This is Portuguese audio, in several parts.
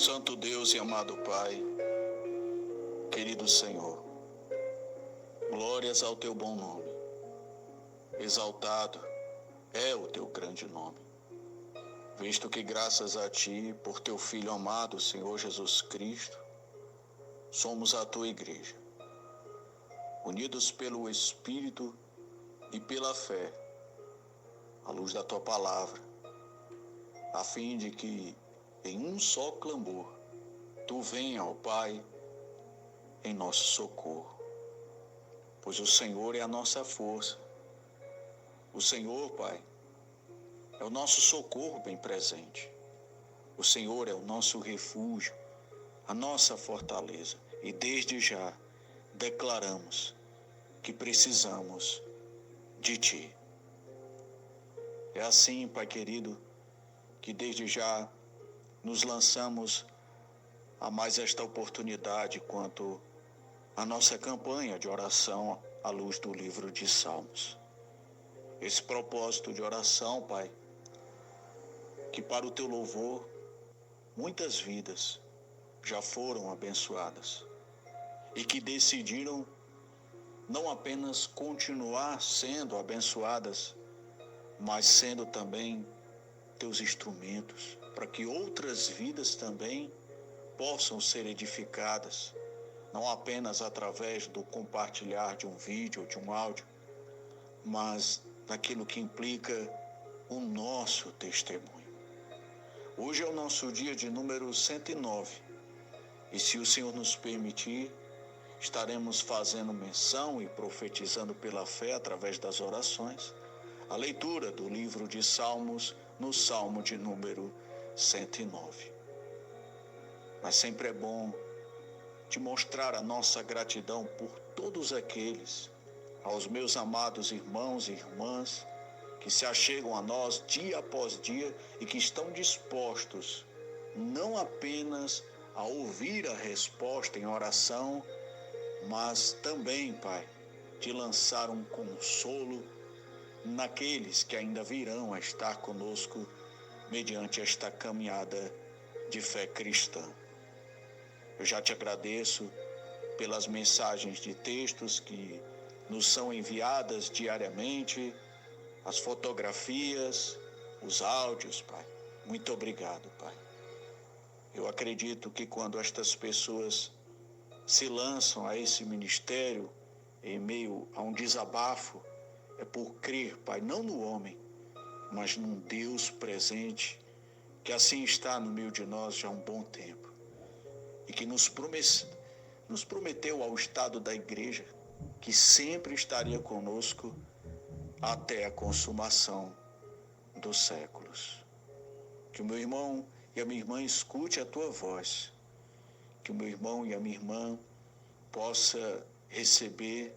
Santo Deus e amado Pai, querido Senhor, glórias ao teu bom nome, exaltado é o teu grande nome, visto que graças a ti, por teu Filho amado, Senhor Jesus Cristo, somos a tua igreja, unidos pelo Espírito e pela fé, à luz da tua palavra, a fim de que em um só clamor tu venha, ó Pai, em nosso socorro, pois o Senhor é a nossa força. O Senhor, Pai, é o nosso socorro bem presente. O Senhor é o nosso refúgio, a nossa fortaleza. E desde já declaramos que precisamos de Ti. É assim, Pai querido, que desde já nos lançamos a mais esta oportunidade quanto à nossa campanha de oração à luz do livro de Salmos. Esse propósito de oração, Pai, que para o teu louvor muitas vidas já foram abençoadas e que decidiram não apenas continuar sendo abençoadas, mas sendo também teus instrumentos para que outras vidas também possam ser edificadas, não apenas através do compartilhar de um vídeo ou de um áudio, mas naquilo que implica o nosso testemunho. Hoje é o nosso dia de número 109 e, se o Senhor nos permitir, estaremos fazendo menção e profetizando pela fé através das orações a leitura do livro de Salmos no Salmo de número 109. Mas sempre é bom de mostrar a nossa gratidão por todos aqueles, aos meus amados irmãos e irmãs, que se achegam a nós dia após dia e que estão dispostos não apenas a ouvir a resposta em oração, mas também, Pai, de lançar um consolo naqueles que ainda virão a estar conosco mediante esta caminhada de fé cristã. Eu já te agradeço pelas mensagens de textos que nos são enviadas diariamente, as fotografias, os áudios, Pai. Muito obrigado, Pai. Eu acredito que quando estas pessoas se lançam a esse ministério em meio a um desabafo, é por crer, Pai, não no homem, mas num Deus presente, que assim está no meio de nós já há um bom tempo, e que nos prometeu ao estado da igreja que sempre estaria conosco até a consumação dos séculos. Que o meu irmão e a minha irmã escute a tua voz, que o meu irmão e a minha irmã possa receber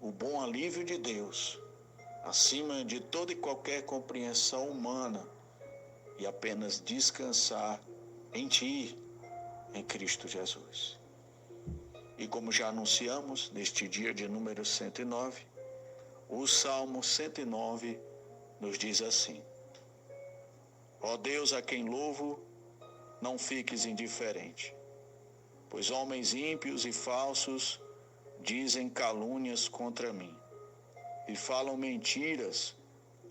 o bom alívio de Deus, acima de toda e qualquer compreensão humana, e apenas descansar em Ti, em Cristo Jesus. E como já anunciamos, neste dia de número 109, o Salmo 109 nos diz assim: Ó Deus, a quem louvo, não fiques indiferente, pois homens ímpios e falsos dizem calúnias contra mim e falam mentiras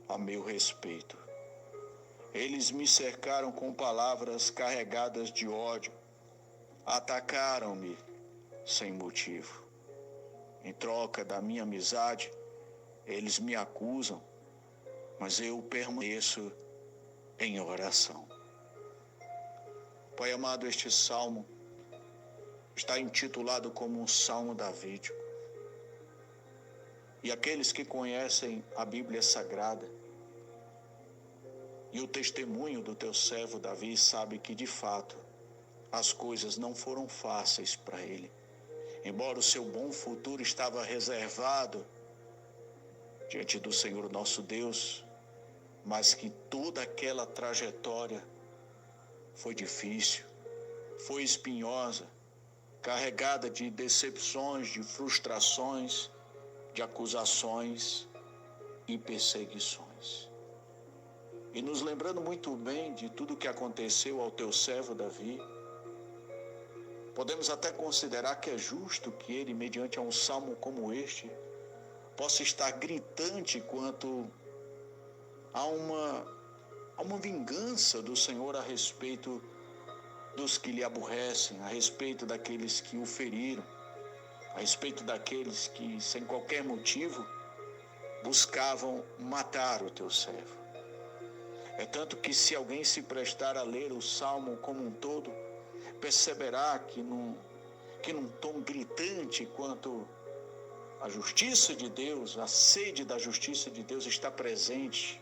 a meu respeito. Eles me cercaram com palavras carregadas de ódio, atacaram-me sem motivo. Em troca da minha amizade, eles me acusam, mas eu permaneço em oração. Pai amado, este salmo está intitulado como um salmo davídico. E aqueles que conhecem a Bíblia Sagrada e o testemunho do teu servo Davi sabem que, de fato, as coisas não foram fáceis para ele. Embora o seu bom futuro estava reservado diante do Senhor nosso Deus, mas que toda aquela trajetória foi difícil, foi espinhosa, carregada de decepções, de frustrações, de acusações e perseguições. E nos lembrando muito bem de tudo que aconteceu ao teu servo Davi, Podemos até considerar que é justo que ele, mediante um salmo como este, possa estar gritante quanto a uma vingança do Senhor a respeito dos que lhe aborrecem, a respeito daqueles que o feriram, a respeito daqueles que, sem qualquer motivo, buscavam matar o teu servo. É tanto que, se alguém se prestar a ler o salmo como um todo, perceberá que num tom gritante quanto a justiça de Deus, a sede da justiça de Deus está presente,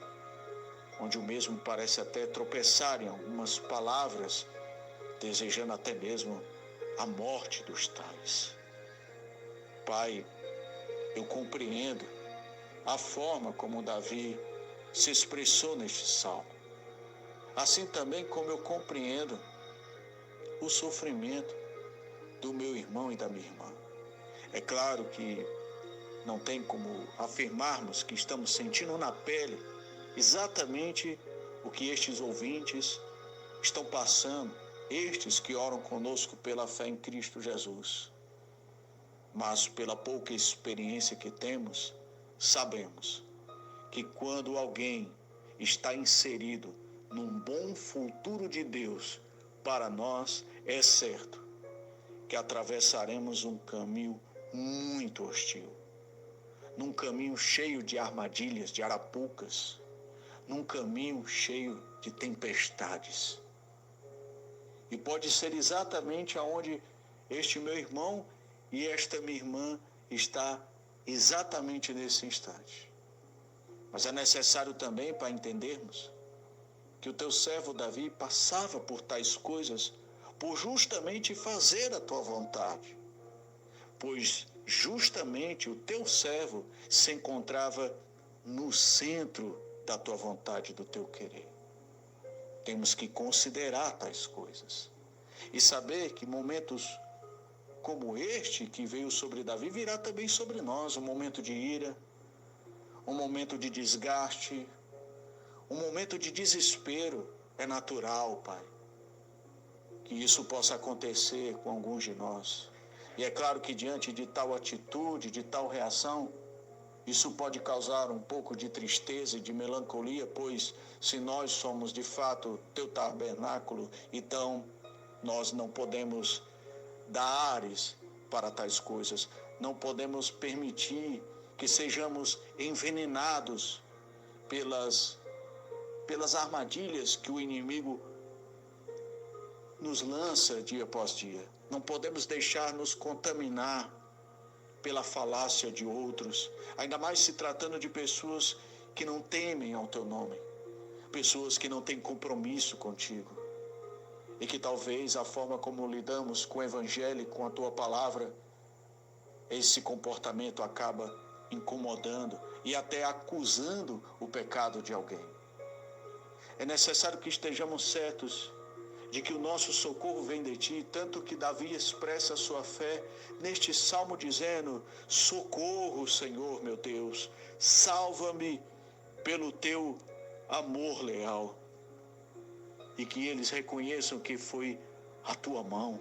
onde o mesmo parece até tropeçar em algumas palavras, desejando até mesmo a morte dos tais. Pai, eu compreendo a forma como Davi se expressou neste salmo, assim também como eu compreendo o sofrimento do meu irmão e da minha irmã. É claro que não tem como afirmarmos que estamos sentindo na pele exatamente o que estes ouvintes estão passando, estes que oram conosco pela fé em Cristo Jesus. Mas pela pouca experiência que temos, sabemos que quando alguém está inserido num bom futuro de Deus para nós, é certo que atravessaremos um caminho muito hostil, num caminho cheio de armadilhas, de arapucas, num caminho cheio de tempestades. E pode ser exatamente aonde este meu irmão e esta minha irmã está exatamente nesse instante. Mas é necessário também para entendermos que o teu servo Davi passava por tais coisas por justamente fazer a tua vontade, pois justamente o teu servo se encontrava no centro da tua vontade, do teu querer. Temos que considerar tais coisas e saber que momentos como este que veio sobre Davi virá também sobre nós, um momento de ira, um momento de desgaste, um momento de desespero. É natural, Pai, que isso possa acontecer com alguns de nós. E é claro que diante de tal atitude, de tal reação, isso pode causar um pouco de tristeza e de melancolia, pois se nós somos de fato teu tabernáculo, então nós não podemos dar ares para tais coisas. Não podemos permitir que sejamos envenenados pelas armadilhas que o inimigo nos lança dia após dia. Não podemos deixar nos contaminar pela falácia de outros, ainda mais se tratando de pessoas que não temem ao teu nome, pessoas que não têm compromisso contigo, e que talvez a forma como lidamos com o Evangelho e com a tua palavra, esse comportamento acaba incomodando e até acusando o pecado de alguém. É necessário que estejamos certos de que o nosso socorro vem de ti, tanto que Davi expressa a sua fé neste salmo dizendo: socorro, Senhor meu Deus, salva-me pelo teu amor leal. E que eles reconheçam que foi a tua mão,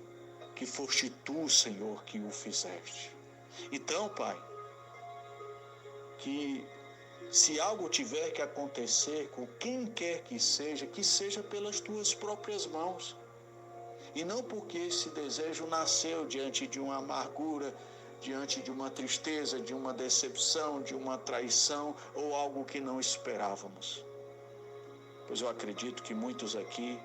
que foste tu, Senhor, que o fizeste. Então, Pai, que se algo tiver que acontecer com quem quer que seja pelas tuas próprias mãos. E não porque esse desejo nasceu diante de uma amargura, diante de uma tristeza, de uma decepção, de uma traição ou algo que não esperávamos. Pois eu acredito que muitos aqui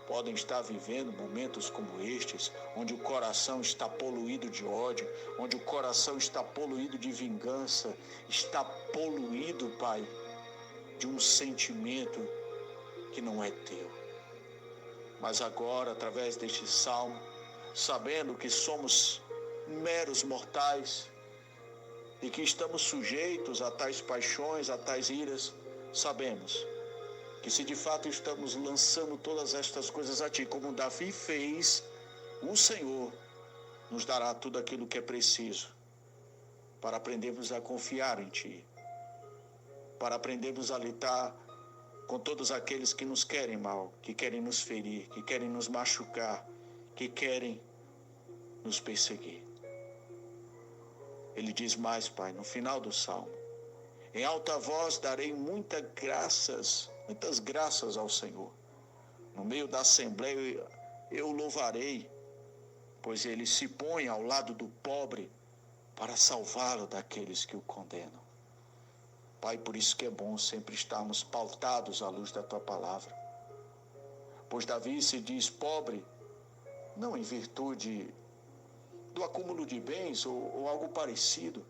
podem estar vivendo momentos como estes, onde o coração está poluído de ódio, onde o coração está poluído de vingança, está poluído, Pai, de um sentimento que não é teu. Mas agora, através deste salmo, sabendo que somos meros mortais e que estamos sujeitos a tais paixões, a tais iras, sabemos que se de fato estamos lançando todas estas coisas a ti, como Davi fez, o Senhor nos dará tudo aquilo que é preciso para aprendermos a confiar em ti, para aprendermos a lutar com todos aqueles que nos querem mal, que querem nos ferir, que querem nos machucar, que querem nos perseguir. Ele diz mais, Pai, no final do Salmo: em alta voz darei muitas graças ao Senhor. No meio da assembleia eu louvarei, pois ele se põe ao lado do pobre para salvá-lo daqueles que o condenam. Pai, por isso que é bom sempre estarmos pautados à luz da Tua palavra. Pois Davi se diz pobre, não em virtude do acúmulo de bens ou algo parecido.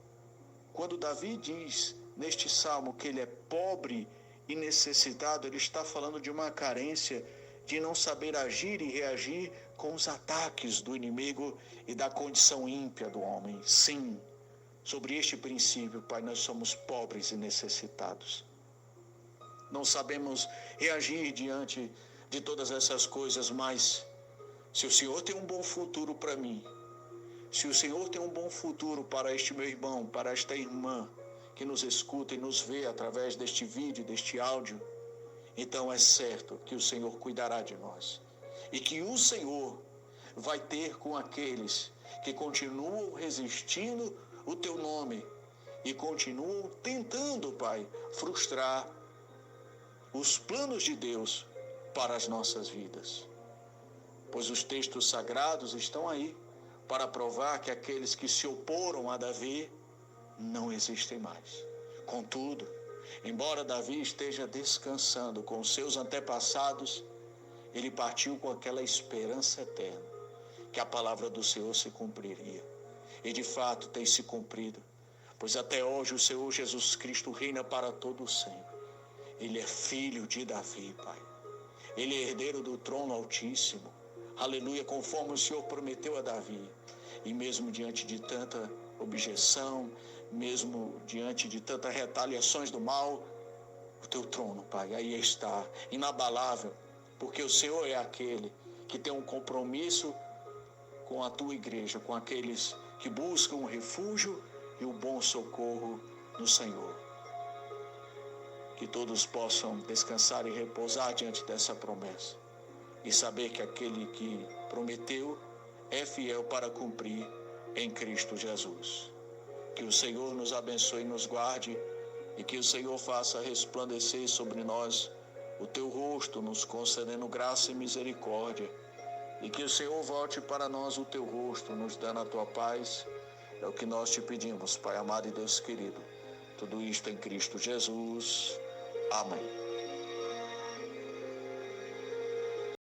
Quando Davi diz neste salmo que ele é pobre e necessitado, ele está falando de uma carência de não saber agir e reagir com os ataques do inimigo e da condição ímpia do homem. Sim, sobre este princípio, Pai, nós somos pobres e necessitados. Não sabemos reagir diante de todas essas coisas, mas se o Senhor tem um bom futuro para mim, se o Senhor tem um bom futuro para este meu irmão, para esta irmã que nos escuta e nos vê através deste vídeo, deste áudio, então é certo que o Senhor cuidará de nós. E que o Senhor vai ter com aqueles que continuam resistindo o Teu nome e continuam tentando, Pai, frustrar os planos de Deus para as nossas vidas. Pois os textos sagrados estão aí para provar que aqueles que se oporam a Davi não existem mais. Contudo, embora Davi esteja descansando com seus antepassados, ele partiu com aquela esperança eterna, que a palavra do Senhor se cumpriria. E de fato tem se cumprido, pois até hoje o Senhor Jesus Cristo reina para todo sempre. Ele é filho de Davi, Pai. Ele é herdeiro do trono altíssimo. Aleluia, conforme o Senhor prometeu a Davi. E mesmo diante de tanta objeção, mesmo diante de tantas retaliações do mal, o Teu trono, Pai, aí está, inabalável, porque o Senhor é aquele que tem um compromisso com a Tua igreja, com aqueles que buscam o refúgio e o bom socorro no Senhor. Que todos possam descansar e repousar diante dessa promessa e saber que aquele que prometeu é fiel para cumprir em Cristo Jesus. Que o Senhor nos abençoe e nos guarde e que o Senhor faça resplandecer sobre nós o Teu rosto, nos concedendo graça e misericórdia. E que o Senhor volte para nós o Teu rosto, nos dando a Tua paz. É o que nós te pedimos, Pai amado e Deus querido. Tudo isto em Cristo Jesus. Amém.